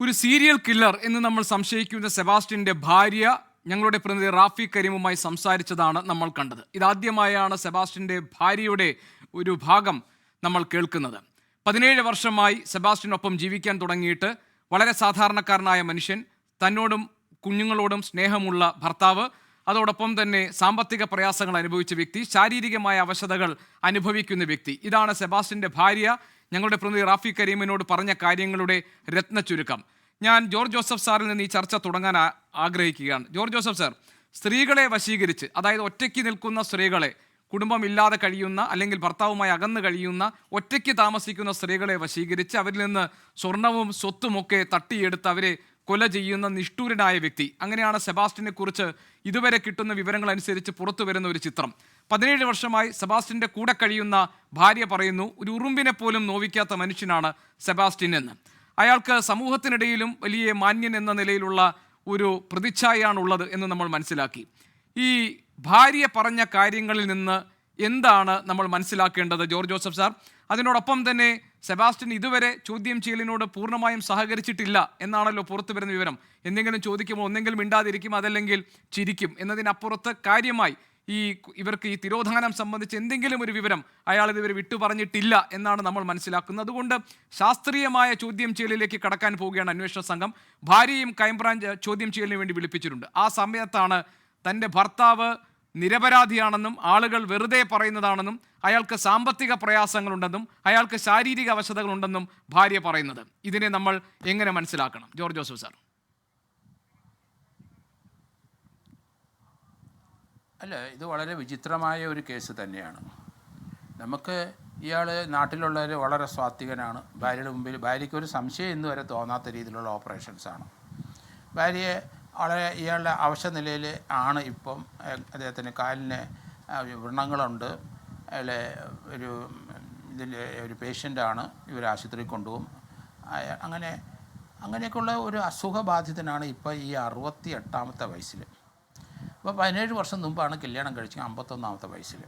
ഒരു serial killer എന്ന് നമ്മൾ സംശയിക്കുന്ന സെബാസ്റ്റ്യന്റെ ഭാര്യ ഞങ്ങളുടെ പ്രതിനിധി റാഫി കരീമുമായി സംസാരിച്ചതാണ് നമ്മൾ കണ്ടത്. ഇതാദ്യമായാണ് സെബാസ്റ്റ്യന്റെ ഭാര്യയുടെ ഒരു ഭാഗം നമ്മൾ കേൾക്കുന്നത്. 17 വർഷമായി സെബാസ്റ്റ്യനൊപ്പം ജീവിക്കാൻ തുടങ്ങിയിട്ട് വളരെ സാധാരണക്കാരനായ മനുഷ്യൻ, തന്നോടും കുഞ്ഞുങ്ങളോടും സ്നേഹമുള്ള ഭർത്താവ്, അതോടൊപ്പം തന്നെ സാമ്പത്തിക പ്രയാസങ്ങൾ അനുഭവിച്ച വ്യക്തി, ശാരീരികമായ അവശതകൾ അനുഭവിക്കുന്ന വ്യക്തി. ഇതാണ് സെബാസ്റ്റ്യന്റെ ഭാര്യ ഞങ്ങളുടെ പ്രതിനിധി റാഫി കരീമിനോട് പറഞ്ഞ കാര്യങ്ങളുടെ രത്നച്ചുരുക്കം. ഞാൻ ജോർജ് ജോസഫ് സാറിൽ നിന്ന് ഈ ചർച്ച തുടങ്ങാൻ ആഗ്രഹിക്കുകയാണ്. ജോർജ് ജോസഫ് സാർ, സ്ത്രീകളെ വശീകരിച്ച്, അതായത് ഒറ്റയ്ക്ക് നിൽക്കുന്ന സ്ത്രീകളെ, കുടുംബമില്ലാതെ കഴിയുന്ന അല്ലെങ്കിൽ ഭർത്താവുമായി അകന്ന് കഴിയുന്ന ഒറ്റയ്ക്ക് താമസിക്കുന്ന സ്ത്രീകളെ വശീകരിച്ച് അവരിൽ നിന്ന് സ്വർണവും സ്വത്തുമൊക്കെ തട്ടിയെടുത്ത് അവരെ കൊല ചെയ്യുന്ന നിഷ്ഠൂരനായ വ്യക്തി. അങ്ങനെയാണ് സെബാസ്റ്റ്യനെ കുറിച്ച് ഇതുവരെ കിട്ടുന്ന വിവരങ്ങൾ അനുസരിച്ച് പുറത്തു വരുന്ന ഒരു ചിത്രം. 17 വർഷമായി സെബാസ്റ്റ്യന്റെ കൂടെ കഴിയുന്ന ഭാര്യ പറയുന്നു, ഒരു ഉറുമ്പിനെ പോലും നോവിക്കാത്ത മനുഷ്യനാണ് സെബാസ്റ്റ്യൻ എന്ന്. അയാൾക്ക് സമൂഹത്തിനിടയിലും വലിയ മാന്യൻ എന്ന നിലയിലുള്ള ഒരു പ്രതിച്ഛായയാണുള്ളത് എന്ന് നമ്മൾ മനസ്സിലാക്കി. ഈ ഭാര്യ പറഞ്ഞ കാര്യങ്ങളിൽ നിന്ന് എന്താണ് നമ്മൾ മനസ്സിലാക്കേണ്ടത് ജോർജ് ജോസഫ് സാർ? അതിനോടൊപ്പം തന്നെ സെബാസ്റ്റ്യൻ ഇതുവരെ ചോദ്യം ചെയ്യലിനോട് പൂർണ്ണമായും സഹകരിച്ചിട്ടില്ല എന്നാണല്ലോ പുറത്തു വരുന്ന വിവരം. എന്തെങ്കിലും ചോദിക്കുമ്പോൾ ഒന്നെങ്കിലും മിണ്ടാതിരിക്കും, അതല്ലെങ്കിൽ ചിരിക്കും എന്നതിനപ്പുറത്ത് കാര്യമായി ഇവർക്ക് ഈ തിരോധാനം സംബന്ധിച്ച് എന്തെങ്കിലും ഒരു വിവരം അയാൾ ഇതുവരെ വിട്ടു പറഞ്ഞിട്ടില്ല എന്നാണ് നമ്മൾ മനസ്സിലാക്കുന്നത്. അതുകൊണ്ട് ശാസ്ത്രീയമായ ചോദ്യം ചെയ്യലിലേക്ക് കടക്കാൻ പോവുകയാണ് അന്വേഷണ സംഘം. ഭാര്യയും ക്രൈംബ്രാഞ്ച് ചോദ്യം ചെയ്യലിന് വേണ്ടി വിളിപ്പിച്ചിട്ടുണ്ട്. ആ സമയത്താണ് തൻ്റെ ഭർത്താവ് നിരപരാധിയാണെന്നും ആളുകൾ വെറുതെ പറയുന്നതാണെന്നും അയാൾക്ക് സാമ്പത്തിക പ്രയാസങ്ങളുണ്ടെന്നും അയാൾക്ക് ശാരീരിക അവശതകളുണ്ടെന്നും ഭാര്യ പറയുന്നത്. ഇതിനെ നമ്മൾ എങ്ങനെ മനസ്സിലാക്കണം ജോർജ് ജോസഫ് സാർ? അല്ല, ഇത് വളരെ വിചിത്രമായ ഒരു കേസ് തന്നെയാണ്. നമുക്ക് ഇയാൾ നാട്ടിലുള്ളവർ വളരെ സ്വാത്വികനാണ്. ഭാര്യയുടെ മുമ്പിൽ ഭാര്യയ്ക്ക് ഒരു സംശയം ഇന്ന് വരെ തോന്നാത്ത രീതിയിലുള്ള ഓപ്പറേഷൻസാണ്. ഭാര്യയെ വളരെ ഇയാളുടെ അവശനിലയിൽ ആണ്. ഇപ്പം അദ്ദേഹത്തിന് കാലിന് വ്രണങ്ങളുണ്ട്. അയാളെ ഒരു പേഷ്യൻ്റാണ്. ഇവർ ആശുപത്രിയിൽ കൊണ്ടുപോകും. അങ്ങനെയൊക്കെയുള്ള ഒരു അസുഖബാധിതനാണ് ഇപ്പോൾ ഈ 68ാമത്തെ വയസ്സിൽ. അപ്പോൾ 17 വർഷം മുമ്പാണ് കല്യാണം കഴിച്ചത്. 51ാമത്തെ വയസ്സിൽ.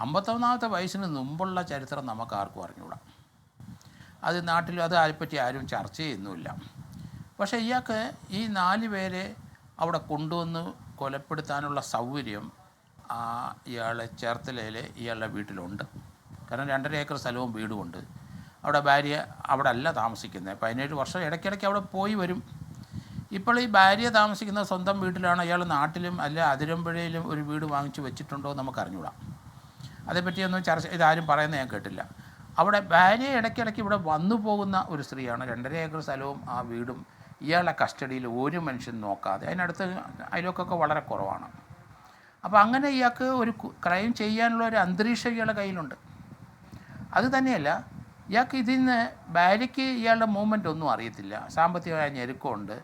51ാമത്തെ വയസ്സിന് മുമ്പുള്ള ചരിത്രം നമുക്ക് ആർക്കും അറിഞ്ഞുകൂടാ. അത് നാട്ടിൽ അതിനെപ്പറ്റി ആരും ചർച്ച ചെയ്യുന്നുമില്ല. പക്ഷേ ഇയാൾക്ക് ഈ 4 പേരെ അവിടെ കൊണ്ടുവന്ന് കൊലപ്പെടുത്താനുള്ള സൗകര്യം ഇയാളെ ചേർത്തലയിൽ ഇയാളുടെ വീട്ടിലുണ്ട്. കാരണം 2.5 ഏക്കർ സ്ഥലവും വീടുമുണ്ട്. അവിടെ ഭാര്യ അവിടെ അല്ല താമസിക്കുന്നത്. 17 വർഷം ഇടയ്ക്കിടയ്ക്ക് അവിടെ പോയി വരും. ഇപ്പോൾ ഈ ഭാര്യ താമസിക്കുന്ന സ്വന്തം വീട്ടിലാണ്. അയാൾ നാട്ടിലും അല്ല അതിരമ്പുഴയിലും ഒരു വീട് വാങ്ങിച്ച് വെച്ചിട്ടുണ്ടോ നമുക്ക് അറിഞ്ഞുകൂടാ. അതേപ്പറ്റിയൊന്നും ഇതാരും പറയുന്നത് ഞാൻ കേട്ടില്ല. അവിടെ ഭാര്യ ഇടയ്ക്കിടയ്ക്ക് ഇവിടെ വന്നു പോകുന്ന ഒരു സ്ത്രീയാണ്. 2.5 ഏക്കർ സ്ഥലവും ആ വീടും ഇയാളുടെ കസ്റ്റഡിയിൽ ഒരു മനുഷ്യൻ നോക്കാതെ. അതിനടുത്ത് അയൽവക്കമൊക്കെ വളരെ കുറവാണ്. അപ്പോൾ അങ്ങനെ ഇയാൾക്ക് ഒരു ക്രൈം ചെയ്യാനുള്ള ഒരു അന്തരീക്ഷം ഇയാളുടെ കയ്യിലുണ്ട്. അത് തന്നെയല്ല, ഇയാൾക്ക് ഇതിന് ഭാര്യയ്ക്ക് ഇയാളുടെ മൂവ്മെൻ്റ് ഒന്നും അറിയത്തില്ല. സാമ്പത്തികമായ ഞെരുക്കമുണ്ട്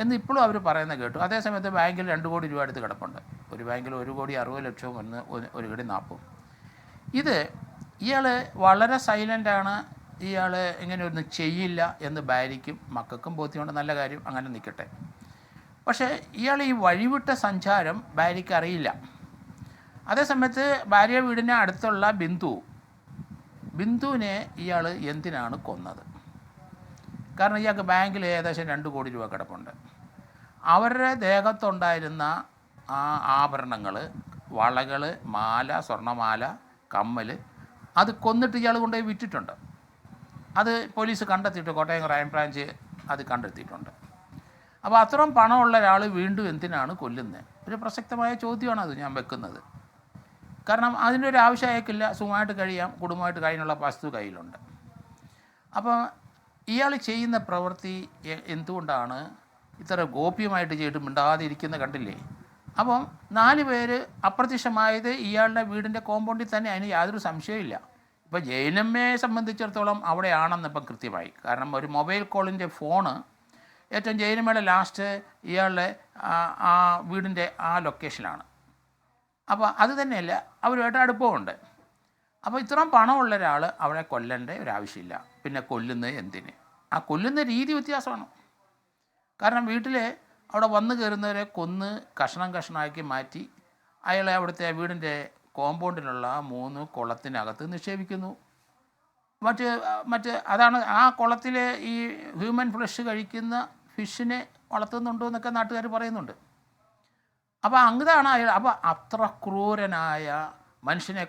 എന്ന് ഇപ്പോഴും അവർ പറയുന്നത് കേട്ടു. അതേസമയത്ത് ബാങ്കിൽ 2 കോടി രൂപ അടുത്ത് കിടപ്പുണ്ട്. ഒരു ബാങ്കിൽ 1,60,00,000 ഒന്ന് 1,40,00,000. ഇത് ഇയാൾ വളരെ സൈലൻ്റാണ്. ഇയാൾ ഇങ്ങനെ ഒന്നും ചെയ്യില്ല എന്ന് ഭാര്യയ്ക്കും മക്കൾക്കും ബോധ്യമുണ്ട്. നല്ല കാര്യം, അങ്ങനെ നിൽക്കട്ടെ. പക്ഷേ ഇയാൾ ഈ വഴിവിട്ട സഞ്ചാരം ഭാര്യയ്ക്ക് അറിയില്ല. അതേസമയത്ത് ഭാര്യ വീടിന് അടുത്തുള്ള ബിന്ദുവിനെ ഇയാൾ എന്തിനാണ് കൊന്നത്? കാരണം ഇയാൾക്ക് ബാങ്കിൽ ഏകദേശം 2 കോടി രൂപ കിടപ്പുണ്ട്. അവരുടെ ദേഹത്തുണ്ടായിരുന്ന ആ ആഭരണങ്ങൾ, വളകൾ, മാല, സ്വർണ്ണമാല, കമ്മൽ, അത് കൊന്നിട്ട് ഇയാൾ കൊണ്ടുപോയി വിറ്റിട്ടുണ്ട്. അത് പോലീസ് കണ്ടെത്തിയിട്ട്, കോട്ടയം ക്രൈംബ്രാഞ്ച് അത് കണ്ടെത്തിയിട്ടുണ്ട്. അപ്പോൾ അത്രയും പണമുള്ള ഒരാൾ വീണ്ടും എന്തിനാണ് കൊല്ലുന്നത്? ഒരു പ്രസക്തമായ ചോദ്യമാണ് അത് ഞാൻ വെക്കുന്നത്. കാരണം അതിൻ്റെ ഒരു ആവശ്യം അയക്കില്ല. സുഖമായിട്ട് കഴിയാം, കുടുംബമായിട്ട് കഴിയാനുള്ള വസ്തു കയ്യിലുണ്ട്. അപ്പോൾ ഇയാൾ ചെയ്യുന്ന പ്രവൃത്തി എന്തുകൊണ്ടാണ് ഇത്ര ഗോപ്യമായിട്ട് ചെയ്തിട്ട് മിണ്ടാതെ ഇരിക്കുന്ന കണ്ടില്ലേ? അപ്പം 4 പേര് അപ്രത്യക്ഷമായത് ഇയാളുടെ വീടിൻ്റെ കോമ്പൗണ്ടിൽ തന്നെ. അതിന് യാതൊരു സംശയമില്ല. ഇപ്പോൾ ജയനമ്മയെ സംബന്ധിച്ചിടത്തോളം അവിടെയാണെന്ന് ഇപ്പം കൃത്യമായി. കാരണം ഒരു മൊബൈൽ കോളിൻ്റെ ഫോണ് ഏറ്റവും ജയനമ്മയുടെ ലാസ്റ്റ് ഇയാളുടെ ആ വീടിൻ്റെ ആ ലൊക്കേഷനാണ്. അപ്പോൾ അത് തന്നെയല്ല, അവരുമായിട്ട് അടുപ്പമുണ്ട്. അപ്പോൾ ഇത്രയും പണമുള്ള ഒരാൾ അവരെ കൊല്ലേണ്ട ഒരാവശ്യമില്ല. പിന്നെ കൊല്ലുന്നത് എന്തിന്? ആ കൊല്ലുന്ന രീതി വ്യത്യാസമാണ്. കാരണം വീട്ടിൽ അവിടെ വന്നു കയറുന്നവരെ കൊന്ന് കഷ്ണം കഷ്ണമാക്കി മാറ്റി അയാളെ അവിടുത്തെ വീടിൻ്റെ കോമ്പൗണ്ടിലുള്ള 3 കുളത്തിനകത്ത് നിക്ഷേപിക്കുന്നു. മറ്റ് അതാണ് ആ കുളത്തിൽ ഈ ഹ്യൂമൻ ഫ്ലഷ് കഴിക്കുന്ന ഫിഷിനെ വളർത്തുന്നുണ്ടോ എന്നൊക്കെ നാട്ടുകാർ പറയുന്നുണ്ട്. അപ്പോൾ അങ്ങതാണ് അയാൾ. അപ്പോൾ അത്ര ക്രൂരനായ മനുഷ്യനെ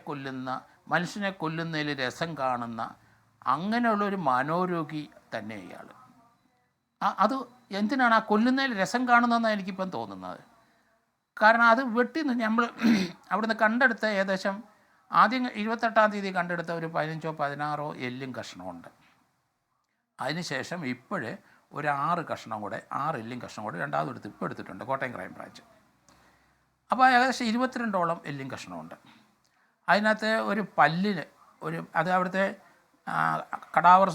കൊല്ലുന്നതിൽ രസം കാണുന്ന അങ്ങനെയുള്ളൊരു മനോരോഗി തന്നെ ഇയാൾ. അത് എന്തിനാണ് ആ കൊല്ലുന്നതിൽ രസം കാണുന്നതെന്നാണ് എനിക്കിപ്പം തോന്നുന്നത്. കാരണം അത് നമ്മൾ അവിടുന്ന് കണ്ടെടുത്ത ഏകദേശം ആദ്യം 28-ാം തീയതി കണ്ടെടുത്ത ഒരു 15-16 എല്ലും കഷ്ണമുണ്ട്. അതിനുശേഷം ഇപ്പോഴേ ഒരു 6 എല്ലും കഷ്ണം കൂടെ രണ്ടാമത് ഇപ്പോൾ എടുത്തിട്ടുണ്ട് കോട്ടയം ക്രൈം ബ്രാഞ്ച്. അപ്പോൾ ഏകദേശം 22ഓളം എല്ലും കഷ്ണമുണ്ട്. അതിനകത്ത് ഒരു പല്ലിന് അത് അവിടുത്തെ കടാവർ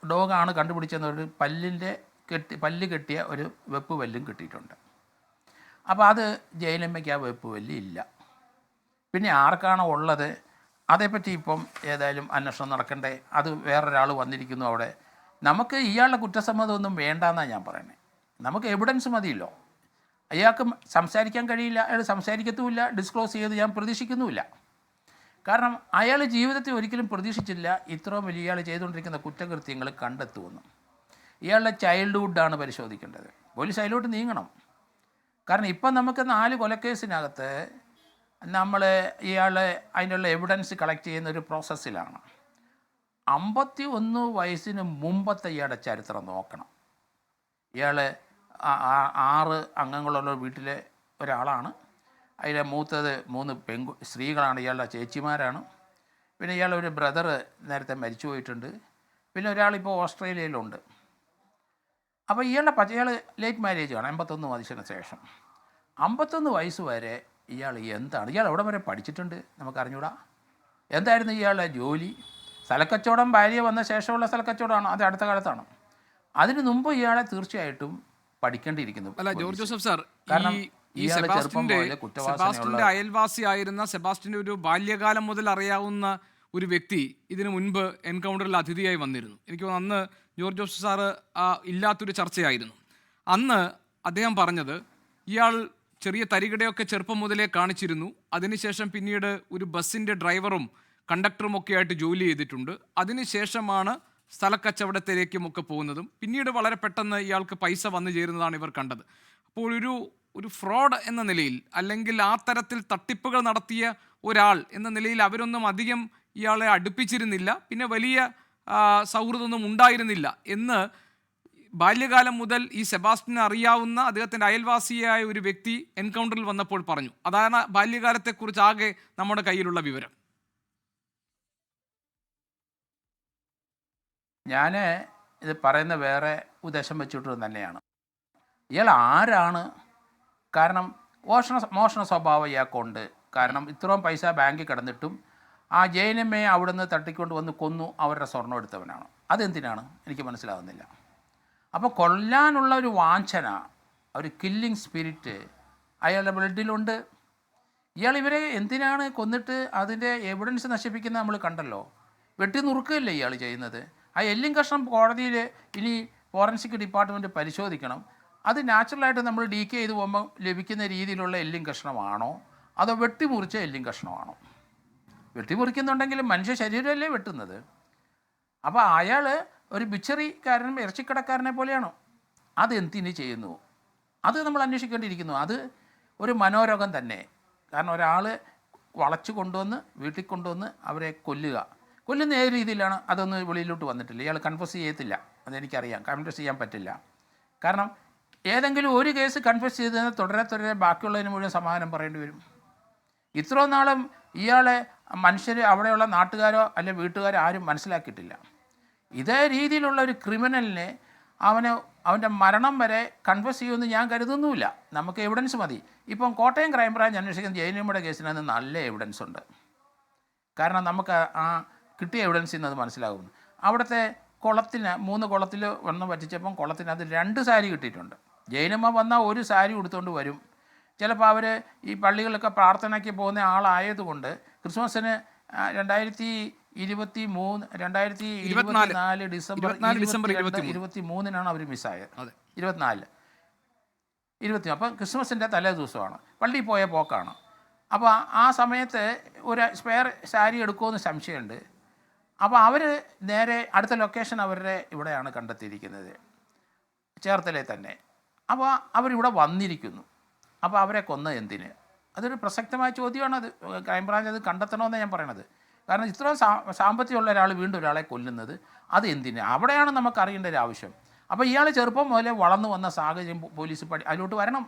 ഡോഗാണ് കണ്ടുപിടിച്ചെന്ന് ഒരു പല്ല് കെട്ടിയ ഒരു വെപ്പ് പല്ലും കിട്ടിയിട്ടുണ്ട്. അപ്പോൾ അത് ജയിലമ്മയ്ക്ക് ആ വെപ്പ് പല്ല് ഇല്ല. പിന്നെ ആർക്കാണോ ഉള്ളത് അതേപ്പറ്റി ഇപ്പം ഏതായാലും അന്വേഷണം നടക്കണ്ടേ. അത് വേറൊരാൾ വന്നിരിക്കുന്നു അവിടെ. നമുക്ക് ഇയാളുടെ കുറ്റസമ്മതമൊന്നും വേണ്ടെന്നാണ് ഞാൻ പറയുന്നത്. നമുക്ക് എവിഡൻസ് മതിയല്ലോ. അയാൾക്ക് സംസാരിക്കാൻ കഴിയില്ല, അയാൾ സംസാരിക്കത്തുമില്ല, ഡിസ്ക്ലോസ് ചെയ്ത് ഞാൻ പ്രതീക്ഷിക്കുന്നുമില്ല. കാരണം അയാൾ ജീവിതത്തിൽ ഒരിക്കലും പ്രതീക്ഷിച്ചില്ല ഇത്രയും വലിയ ഇയാൾ ചെയ്തുകൊണ്ടിരിക്കുന്ന കുറ്റകൃത്യങ്ങൾ കണ്ടെത്തുമെന്ന്. ഇയാളുടെ ചൈൽഡ്ഹുഡാണ് പരിശോധിക്കേണ്ടത്. പോലീസ് അതിലോട്ട് നീങ്ങണം. കാരണം ഇപ്പം നമുക്ക് 4 കൊലക്കേസിനകത്ത് ഇയാൾ അതിനുള്ള എവിഡൻസ് കളക്ട് ചെയ്യുന്ന ഒരു പ്രോസസ്സിലാണ്. 51 വയസ്സിന് മുമ്പത്തെ ഇയാളുടെ ചരിത്രം നോക്കണം. ഇയാൾ 6 അംഗങ്ങളുള്ള വീട്ടിലെ ഒരാളാണ്. അതിലെ മൂത്തത് 3 സ്ത്രീകളാണ്, ഇയാളുടെ ചേച്ചിമാരാണ്. പിന്നെ ഇയാളൊരു ബ്രദർ നേരത്തെ മരിച്ചു പോയിട്ടുണ്ട്. പിന്നെ ഒരാളിപ്പോൾ ഓസ്ട്രേലിയയിലുണ്ട്. അപ്പോൾ ഇയാൾ ലേറ്റ് മാരേജാണ്, 51 വയസ്സിന് ശേഷം. 51 വയസ്സ് വരെ ഇയാൾ എവിടെ വരെ പഠിച്ചിട്ടുണ്ട് നമുക്കറിഞ്ഞൂടാ. എന്തായിരുന്നു ഇയാളുടെ ജോലി? സ്ഥലക്കച്ചവടം, ഭാര്യ വന്ന ശേഷമുള്ള സ്ഥലക്കച്ചവടമാണ്, അത് അടുത്ത കാലത്താണ്. അതിന് മുമ്പ് ഇയാളെ തീർച്ചയായിട്ടും പഠിക്കേണ്ടിയിരിക്കുന്നു. അല്ല ജോർജ് ജോസഫ് സാർ, കാരണം ഈ സെബാസ്റ്റ്യന്റെ അയൽവാസിയായിരുന്ന സെബാസ്റ്റ്യന്റെ ഒരു ബാല്യകാലം മുതൽ അറിയാവുന്ന ഒരു വ്യക്തി ഇതിനു മുൻപ് എൻകൗണ്ടറിൽ അതിഥിയായി വന്നിരുന്നു. എനിക്ക് അന്ന് ജോർജ് ജോസഫ് സാറ് ഇല്ലാത്തൊരു ചർച്ചയായിരുന്നു. അന്ന് അദ്ദേഹം പറഞ്ഞത് ഇയാൾ ചെറിയ തരികിടയൊക്കെ ചെറുപ്പം മുതലേ കാണിച്ചിരുന്നു. അതിനുശേഷം പിന്നീട് ഒരു ബസ്സിൻ്റെ ഡ്രൈവറും കണ്ടക്ടറും ഒക്കെ ആയിട്ട് ജോലി ചെയ്തിട്ടുണ്ട്. അതിനുശേഷമാണ് സ്ഥലക്കച്ചവടത്തിലേക്കുമൊക്കെ പോകുന്നതും പിന്നീട് വളരെ പെട്ടെന്ന് ഇയാൾക്ക് പൈസ വന്നു ചേരുന്നതാണ് ഇവർ കണ്ടത്. അപ്പോൾ ഒരു ഫ്രോഡ് എന്ന നിലയിൽ, അല്ലെങ്കിൽ ആ തരത്തിൽ തട്ടിപ്പുകൾ നടത്തിയ ഒരാൾ എന്ന നിലയിൽ അവരൊന്നും അധികം ഇയാളെ അടുപ്പിച്ചിരുന്നില്ല. പിന്നെ വലിയ സൗഹൃദമൊന്നും ഉണ്ടായിരുന്നില്ല എന്ന് ബാല്യകാലം മുതൽ ഈ സെബാസ്റ്റ്യനെ അറിയാവുന്ന അദ്ദേഹത്തിൻ്റെ അയൽവാസിയായ ഒരു വ്യക്തി എൻകൗണ്ടറിൽ വന്നപ്പോൾ പറഞ്ഞു. അതാണ് ബാല്യകാലത്തെക്കുറിച്ച് ആകെ നമ്മുടെ കയ്യിലുള്ള വിവരം. ഞാൻ ഇത് പറയുന്ന വേറെ ഉദ്ദേശം വെച്ചിട്ട് തന്നെയാണ്. ഇയാൾ ആരാണ്? കാരണം മോഷണ സ്വഭാവം ഇയാൾക്കുണ്ട്. കാരണം ഇത്രയും പൈസ ബാങ്കിൽ കിടന്നിട്ടും ആ ജയിനമ്മയെ അവിടുന്ന് തട്ടിക്കൊണ്ട് വന്ന് കൊന്നു അവരുടെ സ്വർണ്ണം എടുത്തവനാണ്. അതെന്തിനാണ് എനിക്ക് മനസ്സിലാകുന്നില്ല. അപ്പോൾ കൊല്ലാനുള്ള ഒരു വാഞ്ചന, ഒരു കില്ലിങ് സ്പിരിറ്റ് അയാളുടെ ബ്ലഡിലുണ്ട്. ഇയാൾ ഇവരെ എന്തിനാണ് കൊന്നിട്ട് അതിൻ്റെ എവിഡൻസ് നശിപ്പിക്കുന്നത് നമ്മൾ കണ്ടല്ലോ. വെട്ടി നുറുക്കുകയല്ലേ ഇയാൾ ചെയ്യുന്നത്. ആ എല്ലും കഷ്ണം കോടതിയിൽ ഇനി ഫോറൻസിക് ഡിപ്പാർട്ട്മെൻറ്റ് പരിശോധിക്കണം. അത് നാച്ചുറലായിട്ട് നമ്മൾ ഡീക്കെ ചെയ്ത് പോകുമ്പോൾ ലഭിക്കുന്ന രീതിയിലുള്ള എല്ലും കഷ്ണമാണോ അതോ വെട്ടിമുറിച്ച എല്ലും കഷ്ണമാണോ? വെട്ടിമുറിക്കുന്നുണ്ടെങ്കിൽ മനുഷ്യ ശരീരമല്ലേ വെട്ടുന്നത്. അപ്പോൾ അയാൾ ഒരു ബിച്ചറിക്കാരനും ഇറച്ചിക്കടക്കാരനെ പോലെയാണോ? അതെന്തിന് ചെയ്യുന്നു? അത് നമ്മൾ അന്വേഷിക്കേണ്ടിയിരിക്കുന്നു. അത് ഒരു മനോരോഗം തന്നെ. കാരണം ഒരാൾ വളച്ചു കൊണ്ടുവന്ന് വീട്ടിൽ കൊണ്ടുവന്ന് അവരെ കൊല്ലുന്ന ഏത് രീതിയിലാണ് അതൊന്നും വെളിയിലോട്ട് വന്നിട്ടില്ല. ഇയാൾ കൺഫസ് ചെയ്യത്തില്ല, അതെനിക്കറിയാം. കൺഫസ് ചെയ്യാൻ പറ്റില്ല. കാരണം ഏതെങ്കിലും ഒരു കേസ് കൺഫസ് ചെയ്തതിന് തുടരെ ബാക്കിയുള്ളതിന് മുഴുവൻ സമാധാനം പറയേണ്ടി വരും. ഇത്രയും നാളും ഇയാളെ മനുഷ്യർ, അവിടെയുള്ള നാട്ടുകാരോ അല്ലെങ്കിൽ വീട്ടുകാരോ ആരും മനസ്സിലാക്കിയിട്ടില്ല. ഇതേ രീതിയിലുള്ള ഒരു ക്രിമിനലിനെ അവൻ്റെ മരണം വരെ കൺഫസ് ചെയ്യുമെന്ന് ഞാൻ കരുതുന്നുമില്ല. നമുക്ക് എവിഡൻസ് മതി. ഇപ്പം കോട്ടയം ക്രൈംബ്രാഞ്ച് അന്വേഷിക്കുന്ന ജയനിമ്മയുടെ കേസിനകത്ത് നല്ല എവിഡൻസ് ഉണ്ട്. കാരണം നമുക്ക് ആ കിട്ടിയ എവിഡൻസിൽ നിന്ന് അത് മനസ്സിലാകുന്നു. അവിടുത്തെ 3 കുളത്തിൽ വന്ന് പറ്റിച്ചപ്പം കുളത്തിനകത്ത് 2 സാരി കിട്ടിയിട്ടുണ്ട്. ജയനിമ്മ വന്നാൽ ഒരു സാരി ഉടുത്തുകൊണ്ട് വരും. ചിലപ്പോൾ അവർ ഈ പള്ളികളിലൊക്കെ പ്രാർത്ഥനയ്ക്ക് പോകുന്ന ആളായതുകൊണ്ട് ക്രിസ്മസിന് 2024 ഡിസംബർ 23-നാണ് അവർ മിസ്സായത്. 24 അപ്പം ക്രിസ്മസിൻ്റെ തലേ ദിവസമാണ്. പള്ളിയിൽ പോയ പോക്കാണ്. അപ്പോൾ ആ സമയത്ത് ഒരു സ്പെയർ സാരി എടുക്കുമെന്ന് സംശയമുണ്ട്. അപ്പോൾ അവർ നേരെ അടുത്ത ലൊക്കേഷൻ അവരുടെ ഇവിടെയാണ് കണ്ടെത്തിയിരിക്കുന്നത്, ചേർത്തലയിൽ തന്നെ. അപ്പോൾ അവരിവിടെ വന്നിരിക്കുന്നു. അപ്പോൾ അവരെ കൊന്ന എന്തിന്? അതൊരു പ്രസക്തമായ ചോദ്യമാണത്. ക്രൈംബ്രാഞ്ച് അത് കണ്ടെത്തണമെന്ന് ഞാൻ പറയണത്. കാരണം ഇത്രയും സാമ്പത്തികമുള്ള ഒരാൾ വീണ്ടും ഒരാളെ കൊല്ലുന്നത് അത് എന്തിന്? അവിടെയാണ് നമുക്ക് അറിയേണ്ട ഒരു ആവശ്യം. അപ്പോൾ ഇയാൾ ചെറുപ്പം മുതലേ വളർന്നു വന്ന സാഹചര്യം പോലീസ് അതിലോട്ട് വരണം.